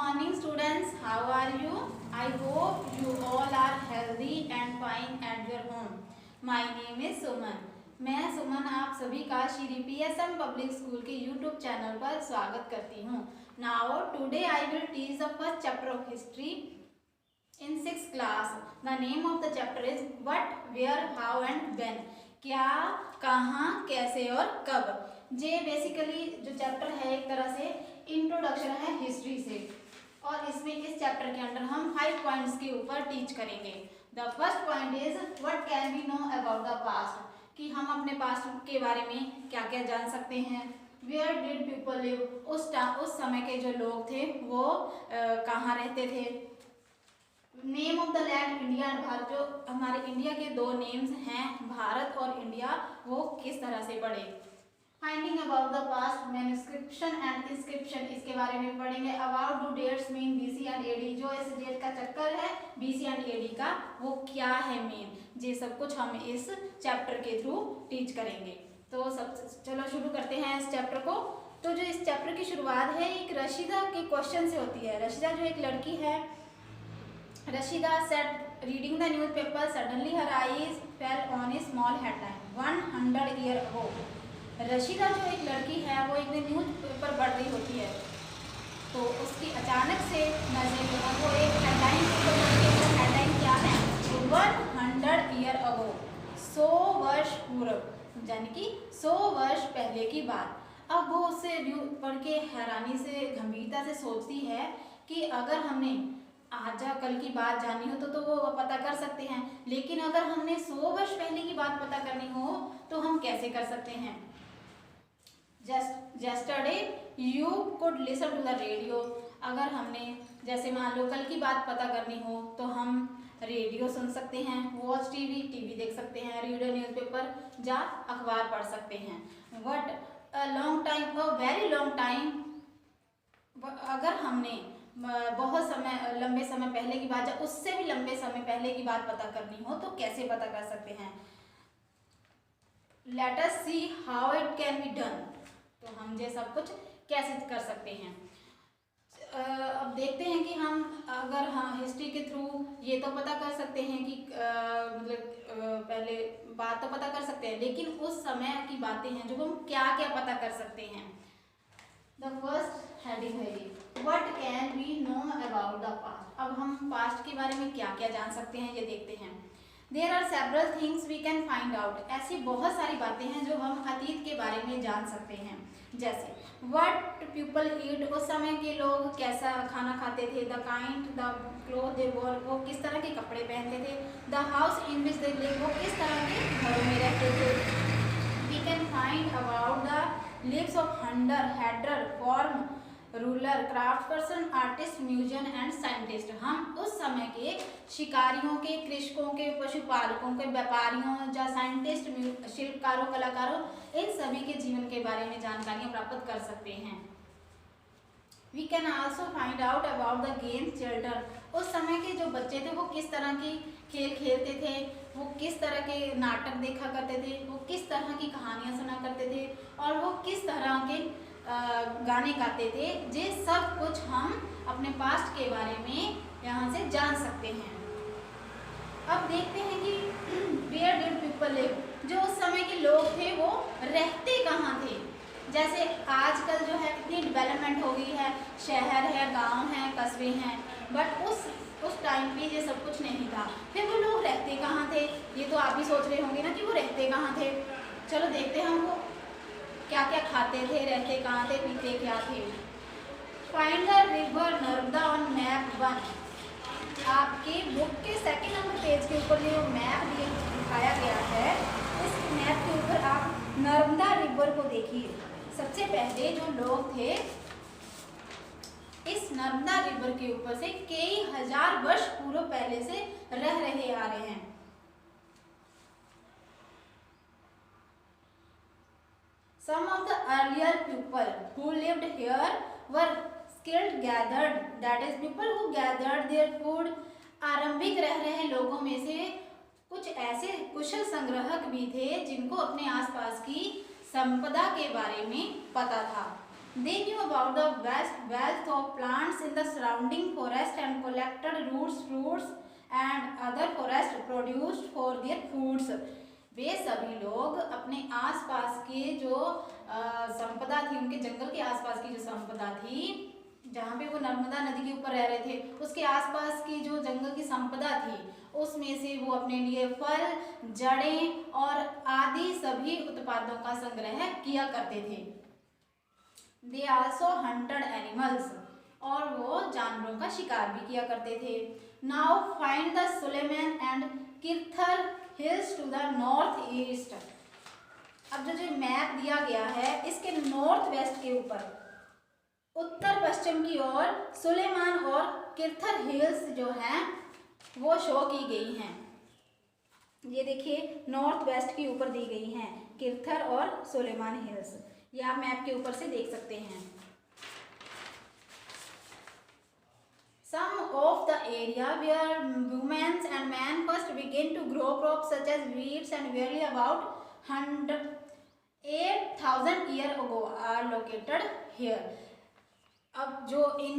morning students, how are you? I hope you all are healthy and fine at your home. My name is Suman. मैं सुमन आप सभी का Shri PSM public school के YouTube channel पर स्वागत करती हूँ. Now today I will teach the first chapter of history in 6th class. The name of the chapter is what, where, how and when. क्या, कहाँ, कैसे और कब. ये बेसिकली जो चैप्टर है एक तरह से इंट्रोडक्शन है हिस्ट्री से, और इसमें इस चैप्टर के अंदर हम 5 पॉइंट्स के ऊपर टीच करेंगे. The first point is what can we know about the past, कि हम अपने पास्ट के बारे में क्या क्या जान सकते हैं. वेयर डिड पीपल लिव, उस समय के जो लोग थे वो कहाँ रहते थे. Name of the land India and Bharat, जो हमारे इंडिया के दो नेम्स हैं भारत और इंडिया, वो किस तरह से पढ़े. Finding about the past manuscription and inscription, इसके बारे में पढ़ेंगे. About do dates mean BC and AD, जो इस डेट का चक्कर है BC एंड AD का, वो क्या है मेन. ये सब कुछ हम इस चैप्टर के थ्रू टीच करेंगे. तो सब चलो शुरू करते हैं इस चैप्टर को. तो जो इस चैप्टर की शुरुआत है एक रशीदा के क्वेश्चन से होती है. रशीदा जो एक लड़की है, Rashida said reading the newspaper suddenly her eyes fell on a small headline 100 year ago. Rashida जो एक लड़की है वो एक दिन न्यूज पेपर पढ़ रही होती है, तो उसकी अचानक से नजर जो है वो एक हेडलाइन पर पड़ती है. हेडलाइन क्या है? 100 ईयर अगो, 100 वर्ष पूर्व, यानी कि 100 वर्ष पहले की बात. अब वो उससे न्यूज पढ़ के हैरानी से गंभीरता से सोचती है कि अगर हमने आज या कल की बात जाननी हो तो वो पता कर सकते हैं, लेकिन अगर हमने 100 वर्ष पहले की बात पता करनी हो तो हम कैसे कर सकते हैं. yesterday you could listen to the radio, अगर हमने जैसे मान लो कल की बात पता करनी हो तो हम रेडियो सुन सकते हैं, वॉच टीवी देख सकते हैं, रीड न्यूज़पेपर या अखबार पढ़ सकते हैं. But a long time, a very long time, अगर हमने बहुत समय, लंबे समय पहले की बात या उससे भी लंबे समय पहले की बात पता करनी हो तो कैसे पता कर सकते हैं. Let us see how it can be done, तो हम ये सब कुछ कैसे कर सकते हैं. अब देखते हैं कि हम अगर हिस्ट्री के थ्रू ये तो पता कर सकते हैं कि मतलब पहले बात तो पता कर सकते हैं, लेकिन उस समय की बातें हैं जो हम क्या क्या पता कर सकते हैं. द फर्स्ट हेडिंग है ये, what can we know about the past. अब हम पास्ट के बारे में क्या क्या जान सकते हैं ये देखते हैं. There are several things we can find out, ऐसी बहुत सारी बातें हैं जो हम अतीत के बारे में जान सकते हैं. जैसे व्हाट पीपल ईट, उस समय के लोग कैसा खाना खाते थे. The kind, the cloth they wore, वो किस तरह के कपड़े पहनते थे. The house in which they live, वो किस तरह के घरों में रहते थे. We can find about the lives of hunter, herder, form, ruler, craft person, artist, museum and scientist. हम उस समय के शिकारियों के, कृषकों के, पशुपालकों के, व्यापारियों या साइंटिस्ट, शिल्पकारों, कलाकारों, इन सभी के जीवन के बारे में जानकारियाँ प्राप्त कर सकते हैं. We can also find out about the games children, उस समय के जो बच्चे थे वो किस तरह की खेल खेलते थे, वो किस तरह के नाटक देखा करते थे, वो किस तरह की कहानियाँ सुना करते थे, और वो किस तरह के गाने गाते थे. ये सब कुछ हम अपने पास्ट के बारे में यहाँ से जान सकते हैं. अब देखते हैं कि वेयर डिड पीपल लिव, जो उस समय के लोग थे वो रहते कहाँ थे. जैसे आजकल जो है इतनी डेवलपमेंट हो गई है, शहर है, गांव है, कस्बे हैं, बट उस टाइम पे ये सब कुछ नहीं था. फिर वो लोग रहते कहाँ थे, ये तो आप भी सोच रहे होंगे ना कि वो रहते कहाँ थे. चलो देखते हैं वो क्या क्या खाते थे, रहते कहाँ थे, पीते क्या थे. Find the river Narmada on map 1, आपके बुक के 2nd नंबर पेज के ऊपर जो मैप दिखाया गया है, इस मैप के ऊपर आप नर्मदा रिवर को देखिए. सबसे पहले जो लोग थे इस नर्मदा रिवर के ऊपर से कई हजार वर्ष पूर्व पहले से रह रहे आ रहे हैं. Some of the earlier people who lived here were skilled gathered, that is people who gathered their food. आरंभिक रह रहे लोगों में से कुछ ऐसे कुशल संग्राहक भी थे जिनको अपने आसपास की संपदा के बारे में पता था. They knew about the vast wealth of plants in the surrounding forest and collected roots, fruits and other forest produced for their foods. वे सभी लोग अपने आसपास के जो संपदा थी, उनके जंगल के आसपास की जो संपदा थी, जहाँ पे वो नर्मदा नदी के ऊपर रह रहे थे, उसके आसपास की जो जंगल की संपदा थी, उसमें से वो अपने लिए फल, जड़ें और आदि सभी उत्पादों का संग्रह किया करते थे। They also hunted animals, और वो जानवरों का शिकार भी किया करते थे। Now find the Suleiman and Kirthar hills to the north east. अब जो मैप दिया गया है, इसके नॉर्थ वेस्ट के ऊपर उत्तर पश्चिम की ओर सुलेमान और किर्थर हिल्स जो हैं वो शो की गई हैं। ये देखिए नॉर्थ वेस्ट के ऊपर दी गई हैं किर्थर और सुलेमान हिल्स, ये आप मैप के ऊपर से देख सकते हैं। Some of the area where women and men first began to grow crops such as wheat and barley about 8,000 years ago are located here. अब जो इन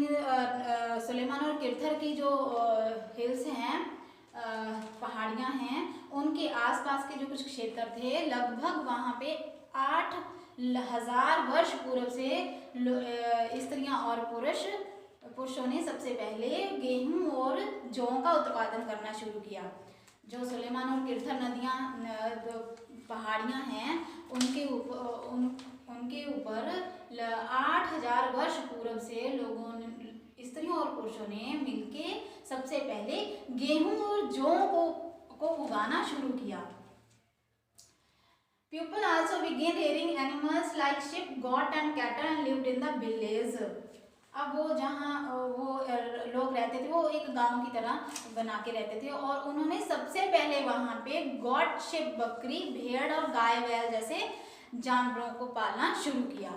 सुलेमान और किर्थर की जो हिल्स हैं, पहाड़ियाँ हैं, उनके आसपास के जो कुछ क्षेत्र थे, लगभग वहाँ पे 8,000 वर्ष पूर्व से स्त्रियाँ और पुरुषों ने सबसे पहले गेहूं और जौ का उत्पादन करना शुरू किया। जो सुलेमान और किर्थर नदियाँ पहाड़ियाँ हैं, उनके ऊपर 8,000 वर्ष पूर्व से लोगों ने, स्त्रियों और पुरुषों ने मिलके सबसे पहले गेहूं और जौ को उगाना शुरू किया। People also began rearing animals like sheep, goat and cattle and lived in the village. अब वो जहाँ वो लोग रहते थे, वो एक गांव की तरह बना के रहते थे, और उन्होंने सबसे पहले वहाँ पे गॉट, शिप, बकरी, भेड़ और गाय बैल जैसे जानवरों को पालना शुरू किया।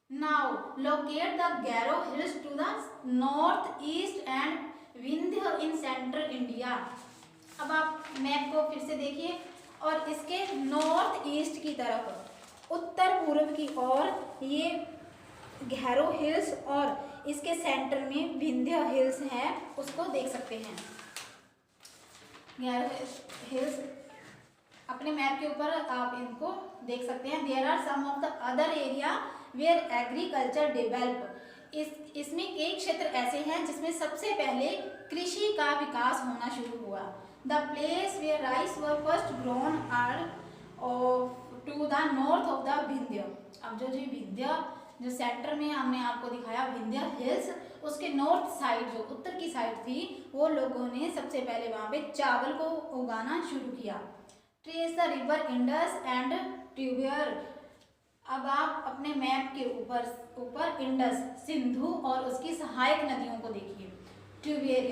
Now locate the Garo hills to the north east and Vindhya in central India. अब आप मैप को फिर से देखिए, और इसके नॉर्थ ईस्ट की तरफ उत्तर पूर्व की ओर ये गैरो हिल्स और इसके सेंटर में विंध्य हिल्स है, उसको देख सकते हैं। गैरो हिल्स अपने मैप के ऊपर आप इनको देख सकते हैं। There are some of the other area where agriculture develop. इसमें कई क्षेत्र ऐसे हैं जिसमें सबसे पहले कृषि का विकास होना शुरू हुआ। The place where rice were first grown are to the north of the Vindhya. अब जो विंध्य जो सेंटर में हमने आपको दिखाया विंध्य हिल्स, उसके नॉर्थ साइड जो उत्तर की साइड थी, वो लोगों ने सबसे पहले वहाँ पे चावल को उगाना शुरू किया। Trace the river Indus and tributaries. अब आप अपने मैप के ऊपर इंडस, सिंधु और उसकी सहायक नदियों को देखिए। ट्यूबियर,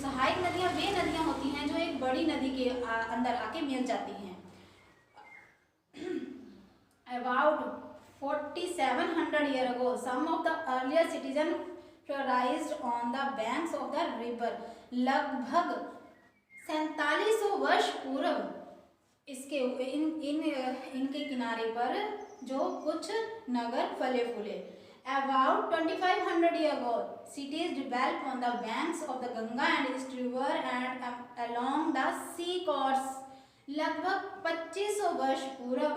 सहायक नदियाँ वे नदियाँ होती हैं जो एक बड़ी नदी के अंदर आके मिल जाती हैं। About 4,700 years ago, some of the earlier citizens flourished on the banks of the river. लगभग 4700 वर्ष पूर्व इसके इनके किनारे पर जो कुछ नगर फले फूले। About 2,500 years ago, cities developed on the banks of the Ganga and its river and along the sea coasts. लगभग 2500 वर्ष पूर्व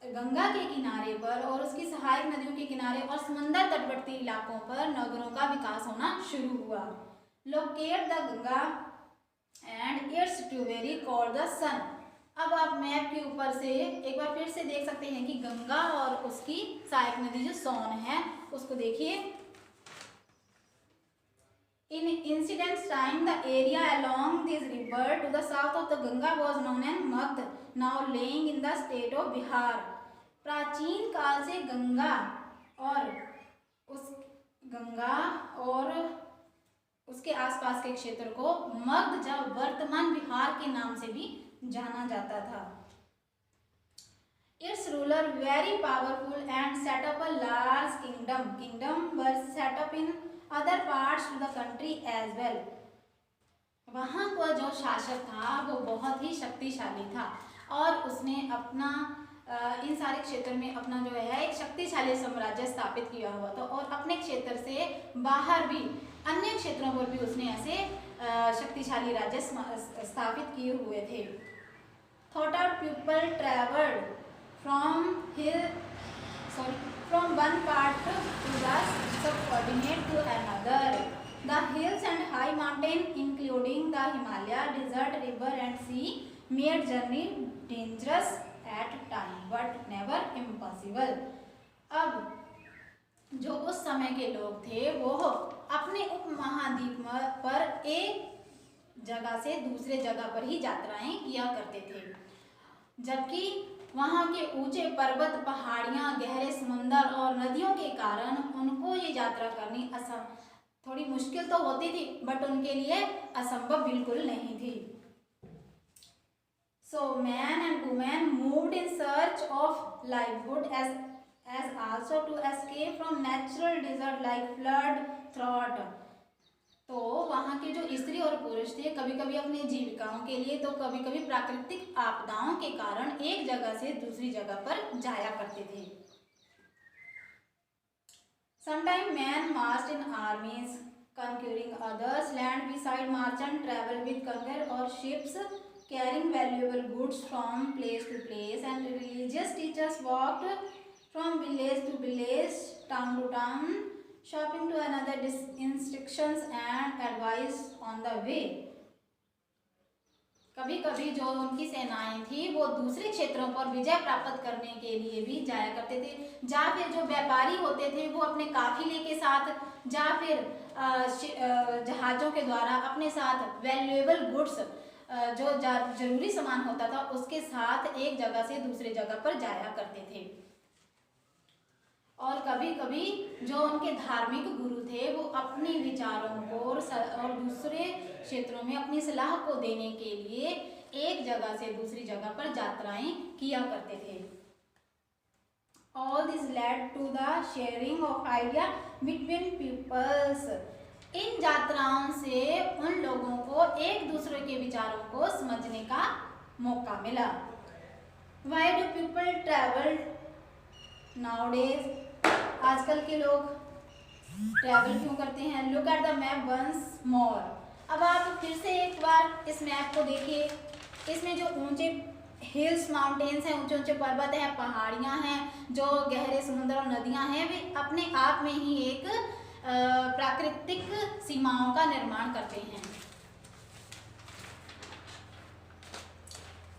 गंगा के किनारे पर और उसकी सहायक नदियों के किनारे और समंदर तटवर्ती इलाकों पर नगरों का विकास होना शुरू हुआ। Locate the Ganga and its tributary called the Son. अब आप मैप के ऊपर से एक बार फिर से देख सकते हैं कि गंगा और उसकी सहायक नदी जो सोन है उसको देखिए। In incident time, the area along this river to the south of the Ganga was known as Magध, now lying in the state of Bihar. प्राचीन काल से गंगा और उसके आसपास के क्षेत्र को मगध, जब वर्तमान बिहार के नाम से भी जाना जाता था। Its ruler very powerful and set up a large kingdom. Kingdom was set up in other parts of the country as well. वहाँ का जो शासक था वो बहुत ही शक्तिशाली था और उसने अपना इन सारे क्षेत्र में अपना जो है एक शक्तिशाली साम्राज्य स्थापित किया हुआ था और अपने क्षेत्र से बाहर भी अन्य क्षेत्रों पर भी उसने ऐसे शक्तिशाली राज्य स्थापित किए हुए थे। Thought people traveled from one part to the subcontinent to another. The hills and high mountains, including the Himalaya, desert, river and sea, made journey dangerous at time, but never impossible. अब जो उस समय के लोग थे वो अपने उपमहाद्वीप पर एक जगह से दूसरे जगह पर ही यात्राएं किया करते थे, जबकि वहाँ के ऊंचे पर्वत, पहाड़ियाँ, गहरे समुंदर और नदियों के कारण उनको ये यात्रा करनी थोड़ी मुश्किल तो होती थी, बट उनके लिए असंभव बिल्कुल नहीं थी। So man and woman moved in search of livelihood as also to escape from natural desert like flood, drought. तो वहाँ के जो स्त्री और पुरुष थे कभी कभी अपनी जीविकाओं के लिए तो कभी कभी प्राकृतिक आपदाओं के कारण एक जगह से दूसरी जगह पर जाया करते थे। Sometimes men marched in armies, conquering others' land. Beside merchants traveled with convoy or ships, carrying valuable goods from place to place, and religious teachers walked from village to village, town to town, shopping to another, instructions and advice on the way. कभी कभी जो उनकी सेनाएं थी वो दूसरे क्षेत्रों पर विजय प्राप्त करने के लिए भी जाया करते थे, या फिर जो व्यापारी होते थे वो अपने काफिले के साथ या फिर जहाज़ों के द्वारा अपने साथ वैल्यूएबल गुड्स जो जरूरी सामान होता था उसके साथ एक जगह से दूसरे जगह पर जाया करते थे। और कभी कभी जो उनके धार्मिक गुरु थे वो अपने विचारों को और दूसरे क्षेत्रों में अपनी सलाह को देने के लिए एक जगह से दूसरी जगह पर यात्राएं किया करते थे। All this led to the sharing of idea between peoples. इन यात्राओं से उन लोगों को एक दूसरे के विचारों को समझने का मौका मिला। Why do people travel nowadays? आजकल के लोग ट्रैवल क्यों करते हैं? Look at the map once more. अब आप फिर से एक बार इस मैप को देखिए, इसमें जो ऊंचे हिल्स, माउंटेन्स हैं, ऊंचे ऊंचे पर्वत हैं, पहाड़ियाँ हैं, जो गहरे समुद्र और नदियाँ हैं, वे अपने आप में ही एक प्राकृतिक सीमाओं का निर्माण करते हैं,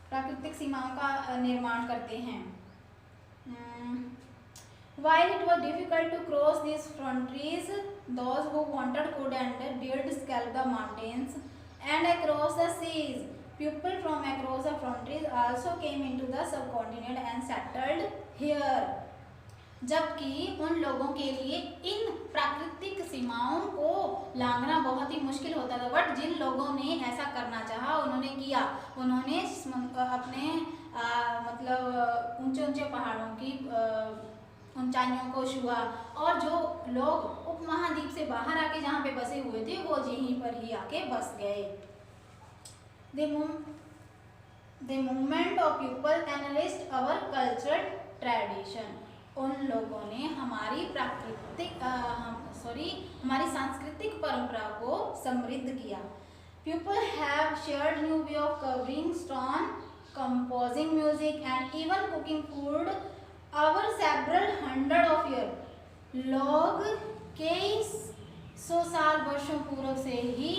प्राकृतिक सीमाओं का निर्माण करते हैं। While it was difficult to cross these frontiers, those who wanted could and did scale the mountains and across the seas. People from across the frontiers also came into the subcontinent and settled here. जबकि उन लोगों के लिए इन प्राकृतिक सीमाओं को लांघना बहुत ही मुश्किल होता था, बट जिन लोगों ने ऐसा करना चाहा उन्होंने किया। उन्होंने अपने मतलब ऊंचे ऊंचे पहाड़ों की ऊंचाइयों को छुआ और जो लोग उपमहाद्वीप से बाहर आके जहाँ पे बसे हुए थे वो यहीं पर ही आके बस गए। The movement of people enriched our cultural tradition. उन लोगों ने हमारी हमारी सांस्कृतिक परंपरा को समृद्ध किया। People have shared new way of covering stone, composing music and even cooking food over several hundred of years. लोग कई सौ साल वर्षों पूर्व से ही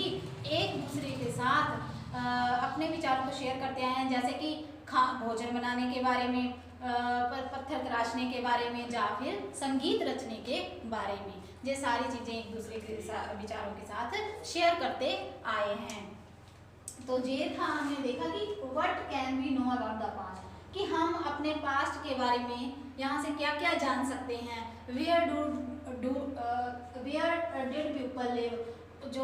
एक दूसरे के साथ अपने विचारों को शेयर करते आए हैं, जैसे कि भोजन बनाने के बारे में, पत्थर तराशने के बारे में, या फिर संगीत रचने के बारे में। ये सारी चीज़ें एक दूसरे के विचारों के साथ शेयर करते आए हैं। तो ये था, हमने देखा कि what can we know about the past, कि हम अपने पास्ट के बारे में यहाँ से क्या क्या जान सकते हैं। वेयर डिड पीपल लिव, जो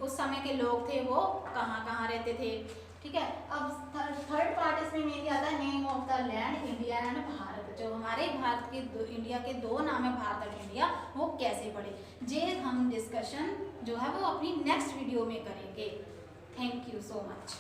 उस समय के लोग थे वो कहाँ कहाँ रहते थे। ठीक है, अब थर्ड पार्ट इसमें मेनली आता है name of the land, India and Bharat. जो हमारे भारत के इंडिया के दो नाम है, भारत और इंडिया, वो कैसे पढ़े, ये हम डिस्कशन जो है वो अपनी नेक्स्ट वीडियो में करेंगे। Thank you so much.